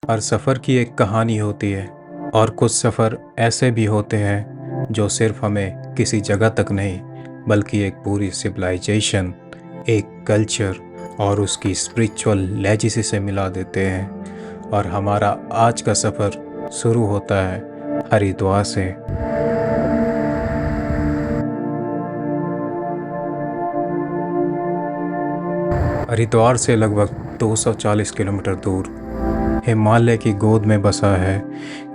हर सफ़र की एक कहानी होती है और कुछ सफ़र ऐसे भी होते हैं जो सिर्फ हमें किसी जगह तक नहीं बल्कि एक पूरी सिविलाइजेशन, एक कल्चर और उसकी स्पिरिचुअल लेजेसी से मिला देते हैं। और हमारा आज का सफ़र शुरू होता है हरिद्वार से। हरिद्वार से लगभग 240 किलोमीटर दूर हिमालय की गोद में बसा है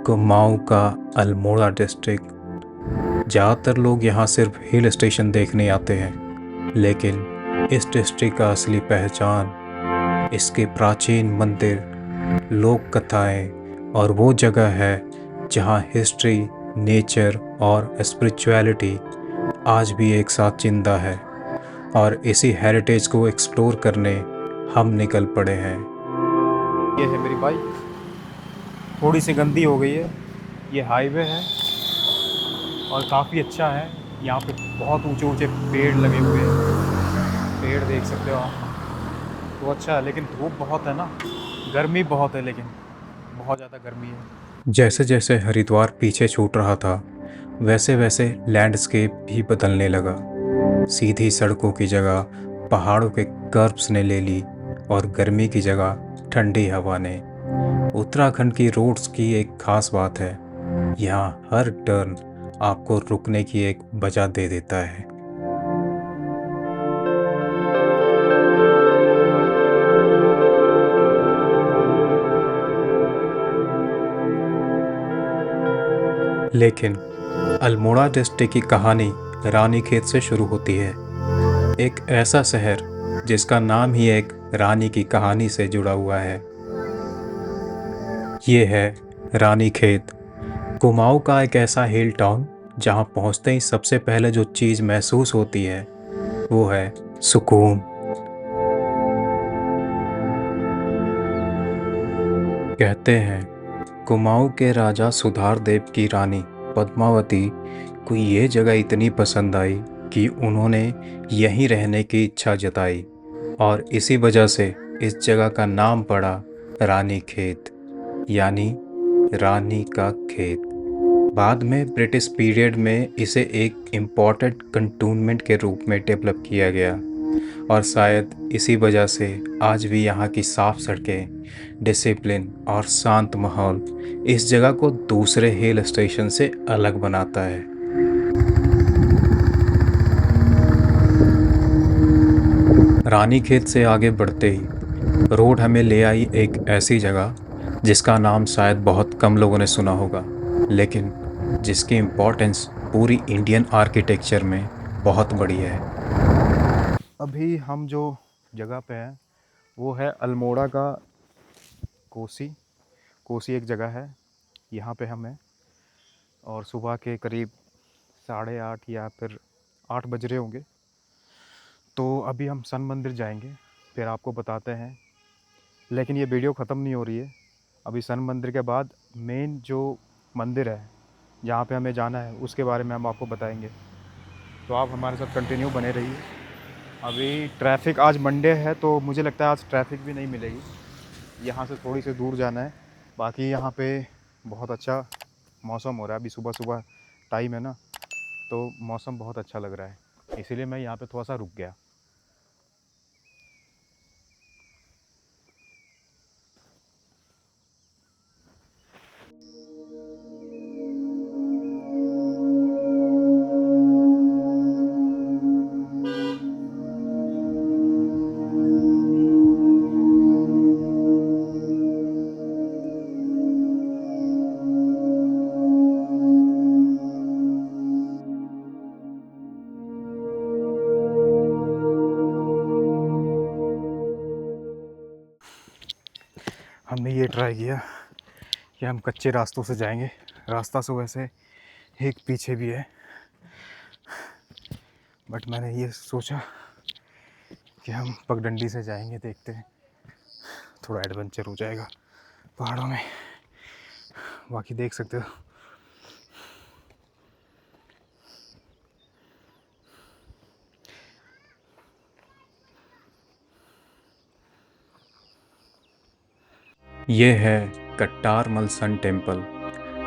कुमाऊं का अल्मोड़ा डिस्ट्रिक्ट। ज़्यादातर लोग यहाँ सिर्फ हिल स्टेशन देखने आते हैं, लेकिन इस डिस्ट्रिक्ट का असली पहचान इसके प्राचीन मंदिर, लोक कथाएँ और वो जगह है जहाँ हिस्ट्री, नेचर और स्पिरिचुअलिटी आज भी एक साथ जिंदा है। और इसी हेरिटेज को एक्सप्लोर करने हम निकल पड़े हैं। ये है मेरी बाइक, थोड़ी सी गंदी हो गई है। ये हाईवे है और काफ़ी अच्छा है। यहाँ पे बहुत ऊंचे ऊंचे पेड़ लगे हुए हैं, पेड़ देख सकते हो आप। तो अच्छा है, लेकिन धूप बहुत है ना, गर्मी बहुत है, लेकिन बहुत ज़्यादा गर्मी है। जैसे जैसे हरिद्वार पीछे छूट रहा था वैसे वैसे लैंडस्केप भी बदलने लगा। सीधी सड़कों की जगह पहाड़ों के कर्व्स ने ले ली और गर्मी की जगह ठंडी हवा ने। उत्तराखंड की रोड्स की एक खास बात है, यहाँ हर टर्न आपको रुकने की एक वजह दे देता है। लेकिन अल्मोड़ा डिस्ट्रिक्ट की कहानी रानीखेत से शुरू होती है। एक ऐसा शहर जिसका नाम ही एक रानी की कहानी से जुड़ा हुआ है। ये है रानीखेत, कुमाऊं का एक ऐसा हिल टाउन जहां पहुंचते ही सबसे पहले जो चीज़ महसूस होती है वो है सुकून। कहते हैं कुमाऊं के राजा सुधार देव की रानी पद्मावती को ये जगह इतनी पसंद आई कि उन्होंने यहीं रहने की इच्छा जताई और इसी वजह से इस जगह का नाम पड़ा रानी खेत, यानी रानी का खेत। बाद में ब्रिटिश पीरियड में इसे एक इम्पॉर्टेंट कंटोनमेंट के रूप में डेवलप किया गया और शायद इसी वजह से आज भी यहाँ की साफ सड़कें, डिसिप्लिन और शांत माहौल इस जगह को दूसरे हिल स्टेशन से अलग बनाता है। रानीखेत से आगे बढ़ते ही रोड हमें ले आई एक ऐसी जगह जिसका नाम शायद बहुत कम लोगों ने सुना होगा, लेकिन जिसकी इम्पोर्टेंस पूरी इंडियन आर्किटेक्चर में बहुत बड़ी है। अभी हम जो जगह पे हैं वो है अल्मोड़ा का कोसी। कोसी एक जगह है, यहाँ पे हम हैं और सुबह के करीब 8:30 या फिर 8 बज रहे होंगे। तो अभी हम सन मंदिर जाएंगे, फिर आपको बताते हैं। लेकिन ये वीडियो ख़त्म नहीं हो रही है। अभी सन मंदिर के बाद मेन जो मंदिर है जहाँ पे हमें जाना है उसके बारे में हम आपको बताएंगे। तो आप हमारे साथ कंटिन्यू बने रहिए। अभी ट्रैफ़िक, आज मंडे है तो मुझे लगता है आज ट्रैफ़िक भी नहीं मिलेगी। यहाँ से थोड़ी सी दूर जाना है। बाकी यहाँ पे बहुत अच्छा मौसम हो रहा है। अभी सुबह सुबह टाइम है ना, तो मौसम बहुत अच्छा लग रहा है, इसीलिए मैं यहाँ पे थोड़ा सा रुक गया। हमने ये ट्राई किया कि हम कच्चे रास्तों से जाएंगे। रास्ता सो वैसे एक पीछे भी है, बट मैंने ये सोचा कि हम पगडंडी से जाएंगे, देखते हैं, थोड़ा एडवेंचर हो जाएगा पहाड़ों में। बाकी देख सकते हो ये है कट्टारमल सन टेम्पल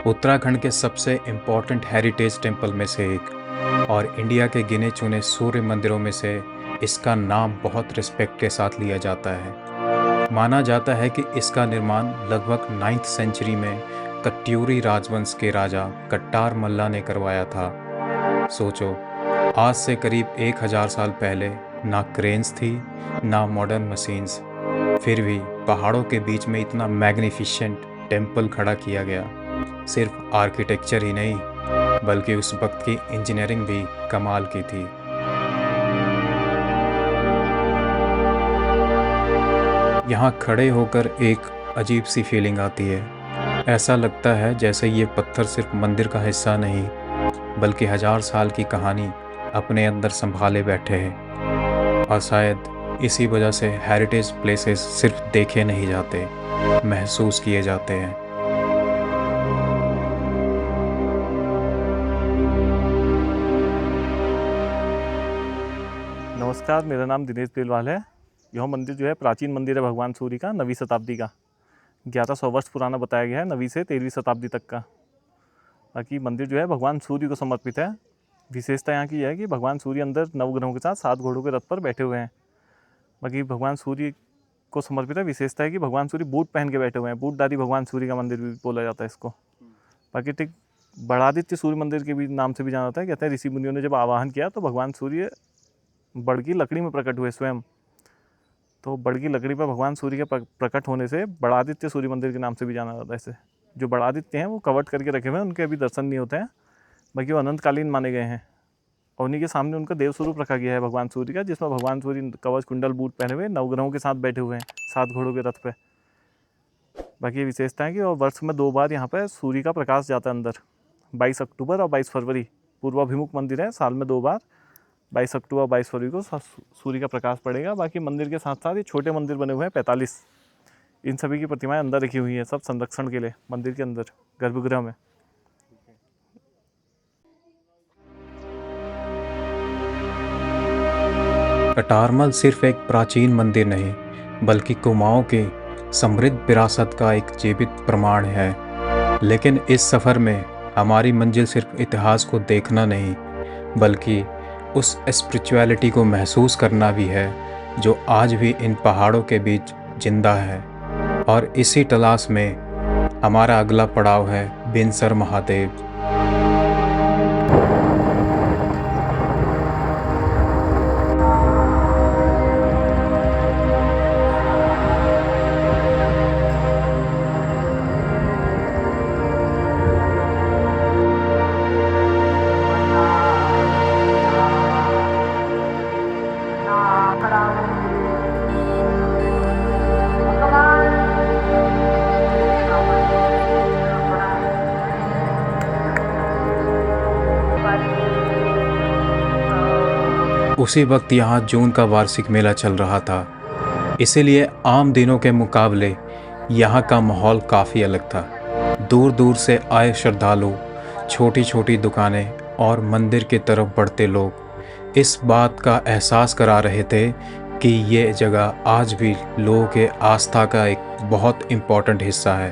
उत्तराखंड के सबसे इम्पोर्टेंट हेरिटेज टेम्पल में से एक और इंडिया के गिने चुने सूर्य मंदिरों में से इसका नाम बहुत रिस्पेक्ट के साथ लिया जाता है। माना जाता है कि इसका निर्माण लगभग 9th सेंचुरी में कट्यूरी राजवंश के राजा कट्टारमल्ला ने करवाया था। सोचो, आज से करीब 1000 साल पहले ना क्रेन्स थी ना मॉडर्न मशीन्स, फिर भी पहाड़ों के बीच में इतना मैग्निफिसेंट टेम्पल खड़ा किया गया। सिर्फ आर्किटेक्चर ही नहीं बल्कि उस वक्त की इंजीनियरिंग भी कमाल की थी। यहाँ खड़े होकर एक अजीब सी फीलिंग आती है। ऐसा लगता है जैसे ये पत्थर सिर्फ मंदिर का हिस्सा नहीं बल्कि 1000 साल की कहानी अपने अंदर संभाले बैठे हैं। और शायद इसी वजह से हेरिटेज प्लेसेस सिर्फ देखे नहीं जाते, महसूस किए जाते हैं। नमस्कार, मेरा नाम दिनेश बेलवाल है। यह मंदिर जो है प्राचीन मंदिर है भगवान सूर्य का, 9वीं शताब्दी का। 1100 वर्ष पुराना बताया गया है, 9वीं से 13वीं शताब्दी तक का। बाकी मंदिर जो है भगवान सूर्य को समर्पित है। विशेषता यहाँ की यह है कि भगवान सूर्य अंदर नवग्रहों के साथ 7 घोड़ों के रथ पर बैठे हुए हैं। बाकी भगवान सूर्य को समर्पित है। विशेषता है कि भगवान सूर्य बूट पहन के बैठे हुए हैं। बूटधारी भगवान सूर्य का मंदिर भी बोला जाता है इसको। बाकी ठीक बड़ादित्य सूर्य मंदिर के भी नाम से भी जाना जाता है। कहते हैं ऋषि मुनियों ने जब आवाहन किया तो भगवान सूर्य बड़ की लकड़ी में प्रकट हुए स्वयं। तो बड़ की लकड़ी पर भगवान सूर्य के प्रकट होने से बड़ादित्य सूर्य मंदिर के नाम से भी जाना जाता है इसे। जो बड़ादित्य हैं वो कवट करके रखे हुए हैं, उनके अभी दर्शन नहीं होते हैं। बाकी वो अनंतकालीन माने गए हैं। और उन्हीं के सामने उनका देव स्वरूप रखा गया है भगवान सूर्य का, जिसमें भगवान सूर्य कवच कुंडल बूट पहने हुए नवग्रहों के साथ बैठे हुए हैं 7 घोड़ों के रथ पे। बाकी ये विशेषता है कि और वर्ष में 2 बार यहाँ पर सूर्य का प्रकाश जाता है अंदर, 22 अक्टूबर और 22 फरवरी। पूर्वाभिमुख मंदिर है, साल में 2 बार 22 अक्टूबर 22 फरवरी को सूर्य का प्रकाश पड़ेगा। बाकी मंदिर के साथ साथ ये छोटे मंदिर बने हुए हैं 45। इन सभी की प्रतिमाएं अंदर रखी हुई हैं, सब संरक्षण के लिए मंदिर के अंदर गर्भगृह में। कट्टारमल सिर्फ एक प्राचीन मंदिर नहीं बल्कि कुमाऊं की समृद्ध विरासत का एक जीवित प्रमाण है। लेकिन इस सफ़र में हमारी मंजिल सिर्फ इतिहास को देखना नहीं बल्कि उस स्पिरिचुअलिटी को महसूस करना भी है जो आज भी इन पहाड़ों के बीच जिंदा है। और इसी तलाश में हमारा अगला पड़ाव है बिनसर महादेव। उसी वक्त यहाँ जून का वार्षिक मेला चल रहा था, इसीलिए आम दिनों के मुकाबले यहाँ का माहौल काफ़ी अलग था। दूर दूर से आए श्रद्धालु, छोटी छोटी दुकानें और मंदिर की तरफ बढ़ते लोग इस बात का एहसास करा रहे थे कि ये जगह आज भी लोगों के आस्था का एक बहुत इम्पोर्टेंट हिस्सा है।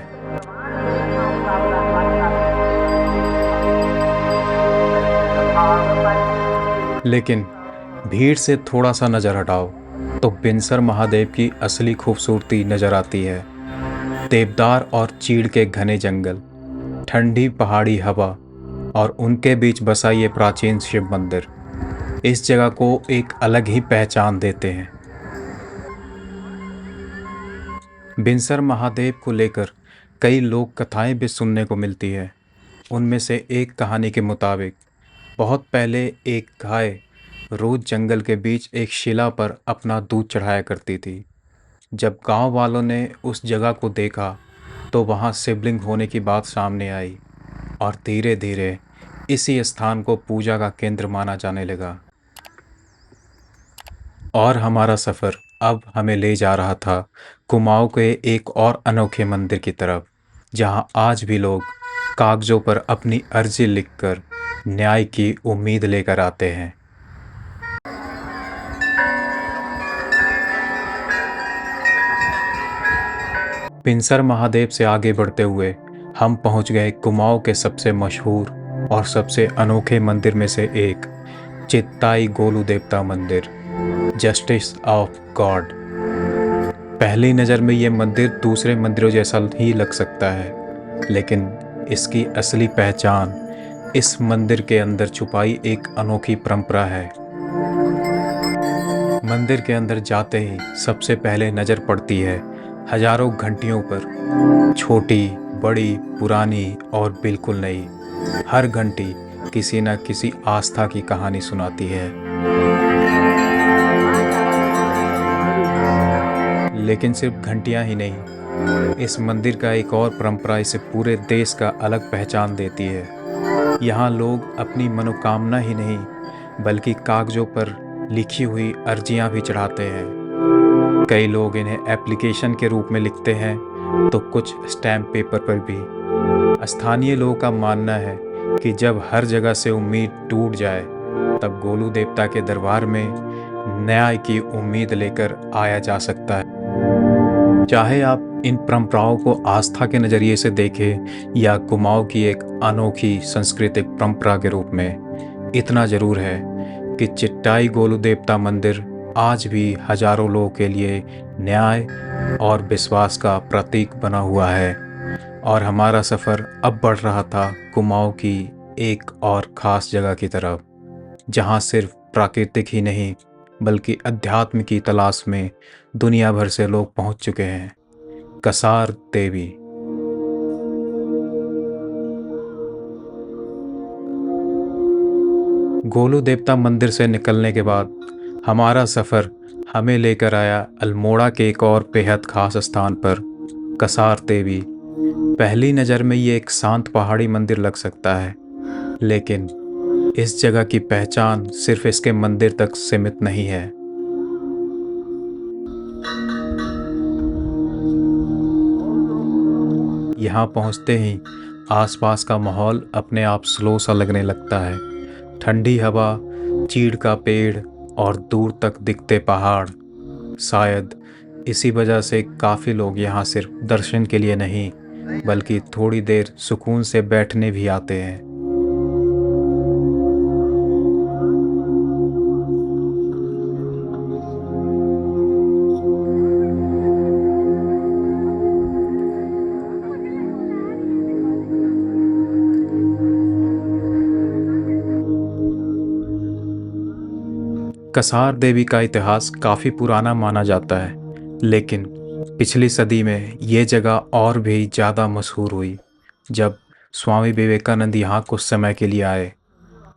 लेकिन भीड़ से थोड़ा सा नज़र हटाओ तो बिनसर महादेव की असली खूबसूरती नज़र आती है। देवदार और चीड़ के घने जंगल, ठंडी पहाड़ी हवा और उनके बीच बसा ये प्राचीन शिव मंदिर इस जगह को एक अलग ही पहचान देते हैं। बिनसर महादेव को लेकर कई लोक कथाएं भी सुनने को मिलती है। उनमें से एक कहानी के मुताबिक बहुत पहले एक गाय रोज जंगल के बीच एक शिला पर अपना दूध चढ़ाया करती थी। जब गांव वालों ने उस जगह को देखा तो वहां शिवलिंग होने की बात सामने आई और धीरे धीरे इसी स्थान को पूजा का केंद्र माना जाने लगा। और हमारा सफ़र अब हमें ले जा रहा था कुमाऊं के एक और अनोखे मंदिर की तरफ, जहां आज भी लोग कागज़ों पर अपनी अर्जी लिखकर न्याय की उम्मीद लेकर आते हैं। पिंसर महादेव से आगे बढ़ते हुए हम पहुंच गए कुमाऊं के सबसे मशहूर और सबसे अनोखे मंदिर में से एक, चित्ताई गोलू देवता मंदिर, जस्टिस ऑफ गॉड। पहली नज़र में ये मंदिर दूसरे मंदिरों जैसा ही लग सकता है, लेकिन इसकी असली पहचान इस मंदिर के अंदर छुपाई एक अनोखी परंपरा है। मंदिर के अंदर जाते ही सबसे पहले नज़र पड़ती है हजारों घंटियों पर, छोटी, बड़ी, पुरानी और बिल्कुल नई। हर घंटी किसी न किसी आस्था की कहानी सुनाती है। लेकिन सिर्फ घंटियां ही नहीं, इस मंदिर का एक और परंपरा इसे पूरे देश का अलग पहचान देती है। यहाँ लोग अपनी मनोकामना ही नहीं बल्कि कागजों पर लिखी हुई अर्जियां भी चढ़ाते हैं। कई लोग इन्हें एप्लीकेशन के रूप में लिखते हैं तो कुछ स्टैम्प पेपर पर भी। स्थानीय लोगों का मानना है कि जब हर जगह से उम्मीद टूट जाए तब गोलू देवता के दरबार में न्याय की उम्मीद लेकर आया जा सकता है। चाहे आप इन परंपराओं को आस्था के नज़रिए से देखें या कुमाऊं की एक अनोखी सांस्कृतिक परंपरा के रूप में, इतना ज़रूर है कि चिट्टाई गोलू देवता मंदिर आज भी हजारों लोगों के लिए न्याय और विश्वास का प्रतीक बना हुआ है। और हमारा सफ़र अब बढ़ रहा था कुमाऊं की एक और ख़ास जगह की तरफ, जहां सिर्फ प्राकृतिक ही नहीं बल्कि अध्यात्म की तलाश में दुनिया भर से लोग पहुंच चुके हैं, कसार देवी। गोलू देवता मंदिर से निकलने के बाद हमारा सफ़र हमें लेकर आया अल्मोड़ा के एक और बेहद खास स्थान पर, कसार देवी। पहली नज़र में ये एक शांत पहाड़ी मंदिर लग सकता है, लेकिन इस जगह की पहचान सिर्फ इसके मंदिर तक सीमित नहीं है। यहाँ पहुँचते ही आसपास का माहौल अपने आप स्लो सा लगने लगता है। ठंडी हवा, चीड़ का पेड़ और दूर तक दिखते पहाड़। शायद इसी वजह से काफ़ी लोग यहाँ सिर्फ दर्शन के लिए नहीं बल्कि थोड़ी देर सुकून से बैठने भी आते हैं। कसार देवी का इतिहास काफ़ी पुराना माना जाता है, लेकिन पिछली सदी में ये जगह और भी ज़्यादा मशहूर हुई जब स्वामी विवेकानंद यहाँ कुछ समय के लिए आए।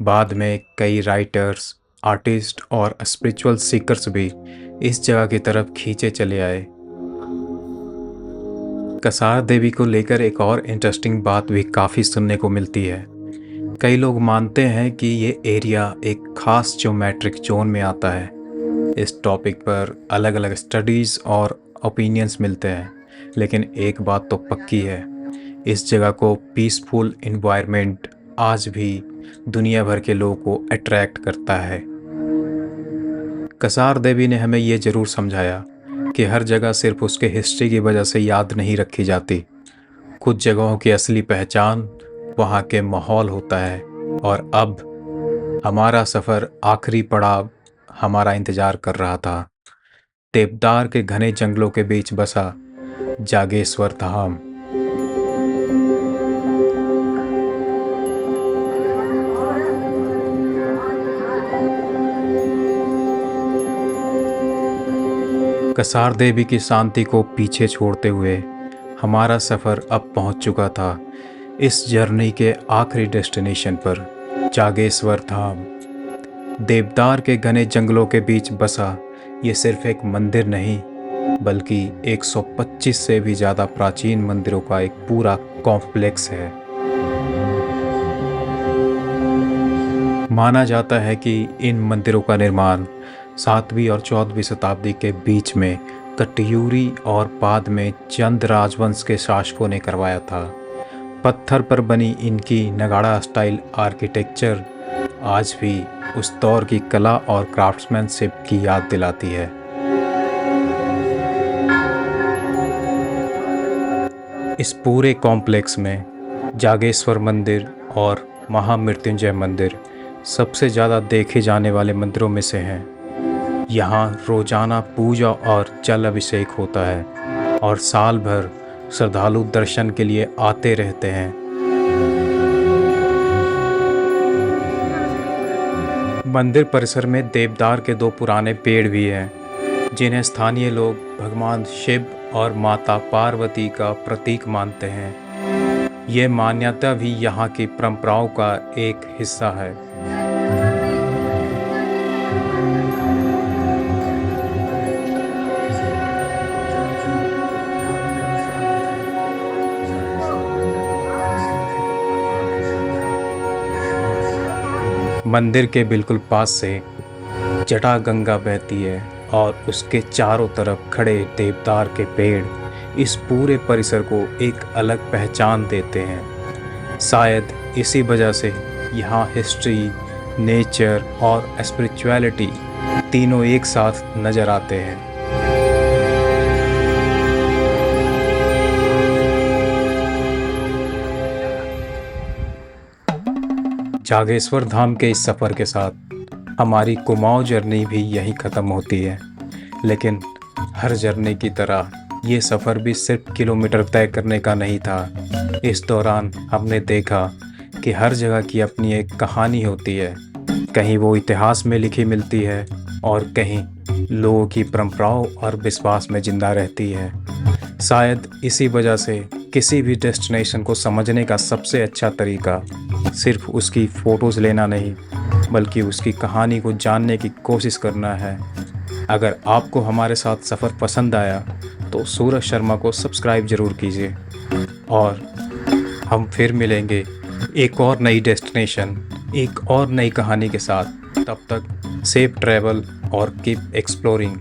बाद में कई राइटर्स, आर्टिस्ट और स्पिरिचुअल सीकर्स भी इस जगह की तरफ खींचे चले आए। कसार देवी को लेकर एक और इंटरेस्टिंग बात भी काफ़ी सुनने को मिलती है। कई लोग मानते हैं कि ये एरिया एक ख़ास ज्योमेट्रिक जोन में आता है। इस टॉपिक पर अलग अलग स्टडीज़ और ओपिनियंस मिलते हैं, लेकिन एक बात तो पक्की है, इस जगह को पीसफुल इन्वायरमेंट आज भी दुनिया भर के लोगों को अट्रैक्ट करता है। कसार देवी ने हमें ये ज़रूर समझाया कि हर जगह सिर्फ उसके हिस्ट्री की वजह से याद नहीं रखी जाती। कुछ जगहों की असली पहचान वहाँ के माहौल होता है। और अब हमारा सफ़र आखिरी पड़ाव हमारा इंतज़ार कर रहा था। देवदार के घने जंगलों के बीच बसा जागेश्वर धाम। कसार देवी की शांति को पीछे छोड़ते हुए हमारा सफ़र अब पहुंच चुका था इस जर्नी के आखिरी डेस्टिनेशन पर, जागेश्वर धाम। देवदार के घने जंगलों के बीच बसा ये सिर्फ एक मंदिर नहीं बल्कि 125 से भी ज़्यादा प्राचीन मंदिरों का एक पूरा कॉम्प्लेक्स है। माना जाता है कि इन मंदिरों का निर्माण 7वीं और 14वीं शताब्दी के बीच में कटयूरी और बाद में चंद राजवंश के शासकों ने करवाया था। पत्थर पर बनी इनकी नगाड़ा स्टाइल आर्किटेक्चर आज भी उस दौर की कला और क्राफ्ट्समैनशिप की याद दिलाती है। इस पूरे कॉम्प्लेक्स में जागेश्वर मंदिर और महामृत्युंजय मंदिर सबसे ज़्यादा देखे जाने वाले मंदिरों में से हैं। यहाँ रोज़ाना पूजा और जल अभिषेक होता है और साल भर श्रद्धालु दर्शन के लिए आते रहते हैं। मंदिर परिसर में देवदार के 2 पुराने पेड़ भी हैं, जिन्हें स्थानीय लोग भगवान शिव और माता पार्वती का प्रतीक मानते हैं। ये मान्यता भी यहाँ की परंपराओं का एक हिस्सा है। मंदिर के बिल्कुल पास से जटा गंगा बहती है और उसके चारों तरफ खड़े देवदार के पेड़ इस पूरे परिसर को एक अलग पहचान देते हैं। शायद इसी वजह से यहाँ हिस्ट्री, नेचर और स्पिरिचुअलिटी तीनों एक साथ नज़र आते हैं। जागेश्वर धाम के इस सफ़र के साथ हमारी कुमाऊं जर्नी भी यहीं ख़त्म होती है, लेकिन हर जर्नी की तरह ये सफ़र भी सिर्फ किलोमीटर तय करने का नहीं था। इस दौरान हमने देखा कि हर जगह की अपनी एक कहानी होती है। कहीं वो इतिहास में लिखी मिलती है और कहीं लोगों की परंपराओं और विश्वास में जिंदा रहती है। शायद इसी वजह से किसी भी डेस्टिनेशन को समझने का सबसे अच्छा तरीका सिर्फ उसकी फ़ोटोज़ लेना नहीं, बल्कि उसकी कहानी को जानने की कोशिश करना है। अगर आपको हमारे साथ सफ़र पसंद आया तो सूरज शर्मा को सब्सक्राइब ज़रूर कीजिए और हम फिर मिलेंगे एक और नई डेस्टिनेशन, एक और नई कहानी के साथ। तब तक सेफ ट्रैवल और कीप एक्सप्लोरिंग।